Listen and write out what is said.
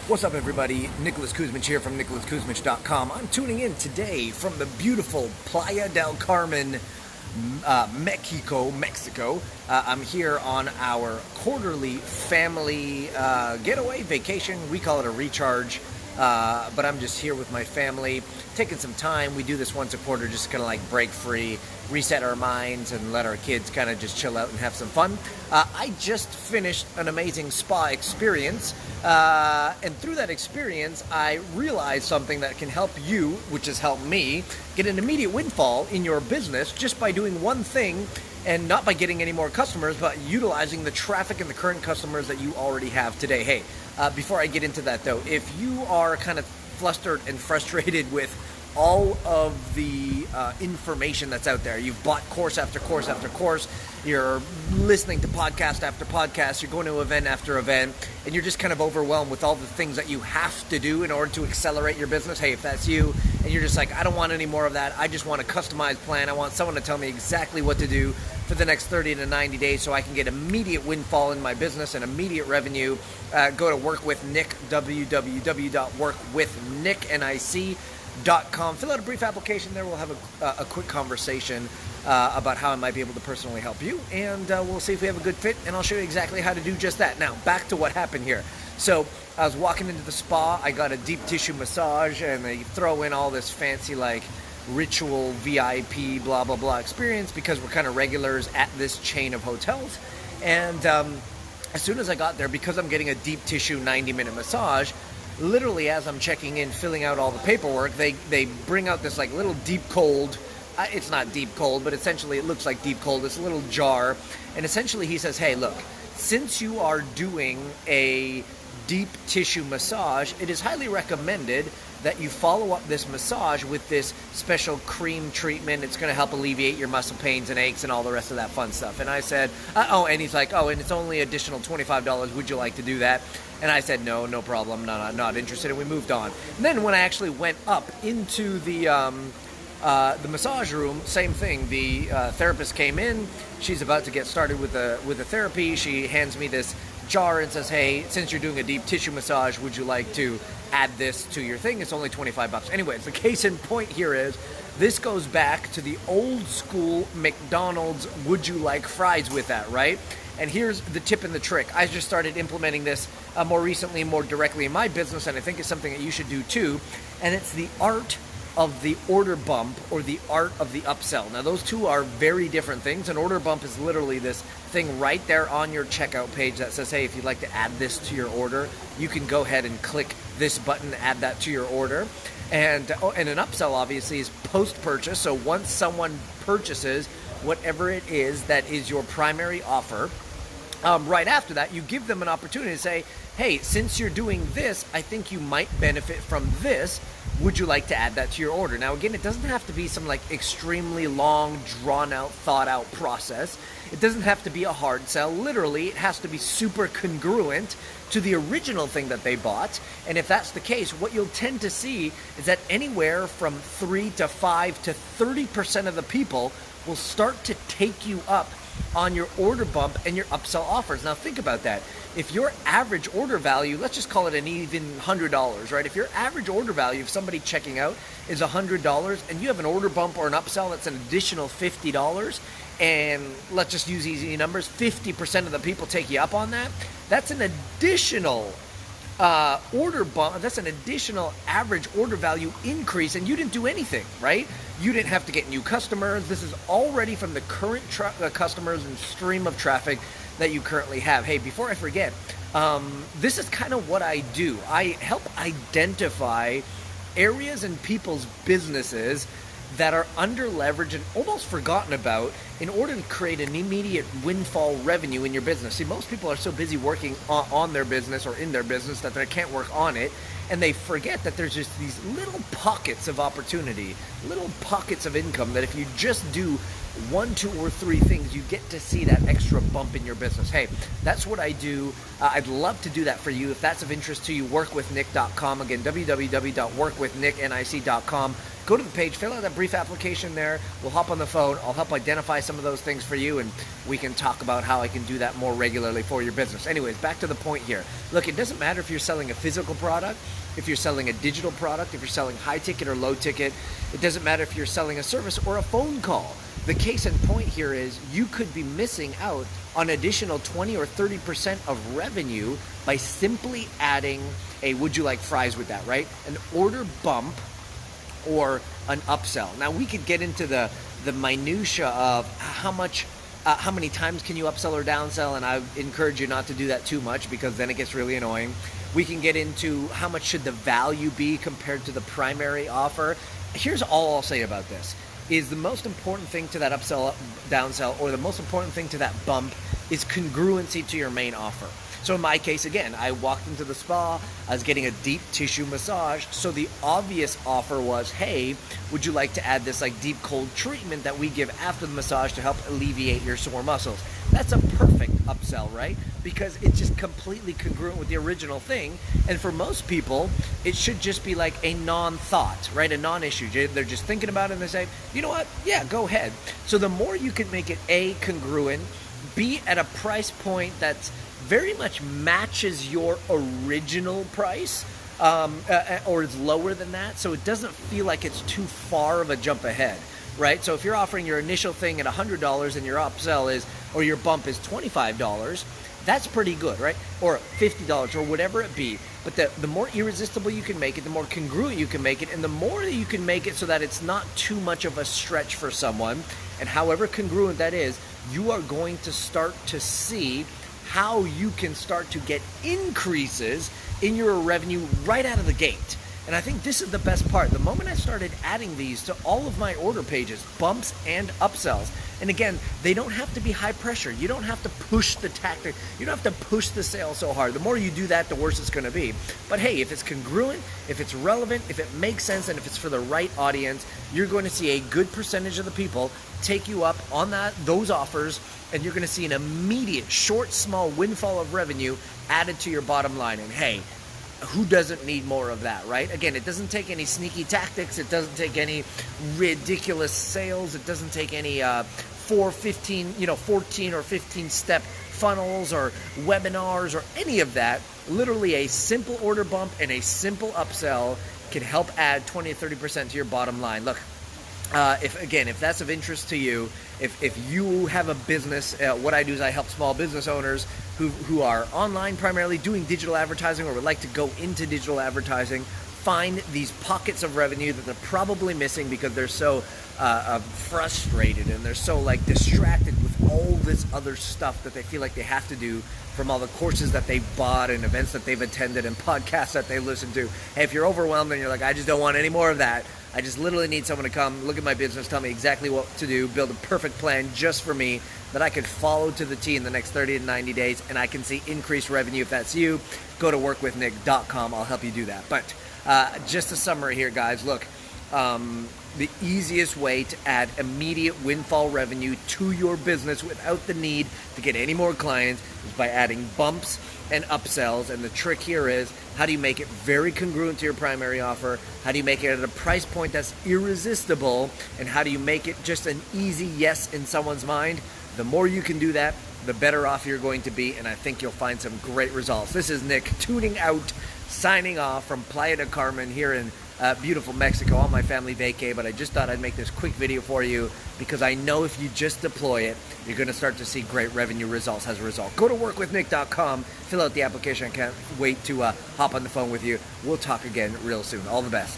What's up, everybody? Nicholas Kuzmich here from nicholaskuzmich.com. I'm tuning in today from the beautiful Playa del Carmen, Mexico. I'm here on our quarterly family getaway vacation. We call it a recharge, but I'm just here with my family, taking some time. We do this once a quarter, just kind of like break free, reset our minds, and let our kids kind of just chill out and have some fun. I just finished an amazing spa experience, and through that experience, I realized something that can help you, which has helped me, get an immediate windfall in your business just by doing one thing, and not by getting any more customers, but utilizing the traffic and the current customers that you already have today. Hey, before I get into that though, if you are kind of flustered and frustrated with all of the information that's out there, you've bought course after course after course, you're listening to podcast after podcast, you're going to event after event, and you're just kind of overwhelmed with all the things that you have to do in order to accelerate your business. Hey, if that's you, and you're just like, I don't want any more of that, I just want a customized plan, I want someone to tell me exactly what to do for the next 30 to 90 days so I can get immediate windfall in my business and immediate revenue, go to Work with Nick, www.workwithnick.com. Fill out a brief application there. We'll have a quick conversation about how I might be able to personally help you, and we'll see if we have a good fit, and I'll show you exactly how to do just that. Now, back to what happened here. So I was walking into the spa. I got a deep tissue massage, and they throw in all this fancy, like, ritual VIP blah blah blah experience because we're kind of regulars at this chain of hotels. And as soon as I got there, because I'm getting a deep tissue 90-minute massage, literally as I'm checking in, filling out all the paperwork, they bring out this like little deep cold, it's not deep cold, but essentially it looks like deep cold, this little jar, and essentially he says, hey, look, since you are doing a deep tissue massage, it is highly recommended that you follow up this massage with this special cream treatment. It's going to help alleviate your muscle pains and aches and all the rest of that fun stuff. And I said, and he's like, and it's only additional $25. Would you like to do that? And I said, no problem. Not interested. And we moved on. And then when I actually went up into the massage room, same thing. The therapist came in. She's about to get started with the therapy. She hands me this jar and says, hey, since you're doing a deep tissue massage, would you like to add this to your thing? It's only $25. Anyways, the case in point here is this goes back to the old school McDonald's would you like fries with that, right? And here's the tip and the trick. I just started implementing this more recently, more directly in my business, and I think it's something that you should do too, and it's the art of the order bump or the art of the upsell. Now, those two are very different things. An order bump is literally this thing right there on your checkout page that says, hey, if you'd like to add this to your order, you can go ahead and click this button, add that to your order. And an upsell, obviously, is post-purchase. So once someone purchases whatever it is that is your primary offer, right after that, you give them an opportunity to say, hey, since you're doing this, I think you might benefit from this. Would you like to add that to your order? Now, again, it doesn't have to be some like extremely long, drawn-out, thought-out process. It doesn't have to be a hard sell. Literally, it has to be super congruent to the original thing that they bought. And if that's the case, what you'll tend to see is that anywhere from 3 to 5 to 30% of the people will start to take you up on your order bump and your upsell offers. Now think about that. If your average order value, let's just call it an even $100, right? If your average order value of somebody checking out is $100 and you have an order bump or an upsell that's an additional $50, and let's just use easy numbers, 50% of the people take you up on that, that's an additional order bump, that's an additional average order value increase, and you didn't do anything, right? You didn't have to get new customers. This is already from the current customers and stream of traffic that you currently have. Hey, before I forget, this is kind of what I do. I help identify areas in people's businesses that are under-leveraged and almost forgotten about in order to create an immediate windfall revenue in your business. See, most people are so busy working on their business or in their business that they can't work on it, and they forget that there's just these little pockets of opportunity, little pockets of income that if you just do 1, 2, or 3 things, you get to see that extra bump in your business. Hey, that's what I do. I'd love to do that for you. If that's of interest to you, workwithnick.com. Again, www.workwithnick.com. Go to the page, fill out that brief application there. We'll hop on the phone. I'll help identify some of those things for you, and we can talk about how I can do that more regularly for your business. Anyways, back to the point here. Look, it doesn't matter if you're selling a physical product, if you're selling a digital product, if you're selling high ticket or low ticket. It doesn't matter if you're selling a service or a phone call. The case in point here is you could be missing out on additional 20 or 30% of revenue by simply adding a would you like fries with that, right? An order bump or an upsell. Now we could get into the minutia of how many times can you upsell or downsell, and I encourage you not to do that too much because then it gets really annoying. We can get into how much should the value be compared to the primary offer. Here's all I'll say about this. Is the most important thing to that upsell, downsell, or the most important thing to that bump is congruency to your main offer. So in my case, again, I walked into the spa, I was getting a deep tissue massage, so the obvious offer was, hey, would you like to add this like deep cold treatment that we give after the massage to help alleviate your sore muscles? That's a perfect upsell, right? Because it's just completely congruent with the original thing. And for most people, it should just be like a non-thought, right? A non-issue. They're just thinking about it and they say, you know what? Yeah, go ahead. So the more you can make it A, congruent, B, at a price point that's very much matches your original price, or is lower than that, so it doesn't feel like it's too far of a jump ahead, right? So if you're offering your initial thing at $100 and your upsell is, or your bump is $25, that's pretty good, right? Or $50 or whatever it be. But the more irresistible you can make it, the more congruent you can make it, and the more that you can make it so that it's not too much of a stretch for someone, and however congruent that is, you are going to start to see how you can start to get increases in your revenue right out of the gate. And I think this is the best part. The moment I started adding these to all of my order pages, bumps and upsells, and again, they don't have to be high pressure. You don't have to push the tactic. You don't have to push the sale so hard. The more you do that, the worse it's going to be. But hey, if it's congruent, if it's relevant, if it makes sense, and if it's for the right audience, you're going to see a good percentage of the people take you up on those offers, and you're going to see an immediate, short, small windfall of revenue added to your bottom line. And hey, who doesn't need more of that, right? Again, it doesn't take any sneaky tactics. It doesn't take any ridiculous sales. It doesn't take any 14 or 15 step funnels or webinars or any of that. Literally a simple order bump and a simple upsell can help add 20 to 30% to your bottom line. Look, if that's of interest to you, if you have a business, what I do is I help small business owners who are online primarily doing digital advertising or would like to go into digital advertising, find these pockets of revenue that they're probably missing because they're so frustrated and they're so distracted with all this other stuff that they feel like they have to do from all the courses that they've bought and events that they've attended and podcasts that they listen to. Hey, if you're overwhelmed and you're like, I just don't want any more of that, I just literally need someone to come, look at my business, tell me exactly what to do, build a perfect plan just for me that I could follow to the T in the next 30 to 90 days, and I can see increased revenue. If that's you, go to workwithnick.com. I'll help you do that. But just a summary here, guys. Look, the easiest way to add immediate windfall revenue to your business without the need to get any more clients is by adding bumps and upsells. And the trick here is, how do you make it very congruent to your primary offer? How do you make it at a price point that's irresistible? And how do you make it just an easy yes in someone's mind? The more you can do that, the better off you're going to be, and I think you'll find some great results. This is Nick tuning out, signing off from Playa del Carmen here in beautiful Mexico on my family vacay, but I just thought I'd make this quick video for you because I know if you just deploy it, you're going to start to see great revenue results as a result. Go to workwithnick.com, fill out the application. I can't wait to hop on the phone with you. We'll talk again real soon. All the best.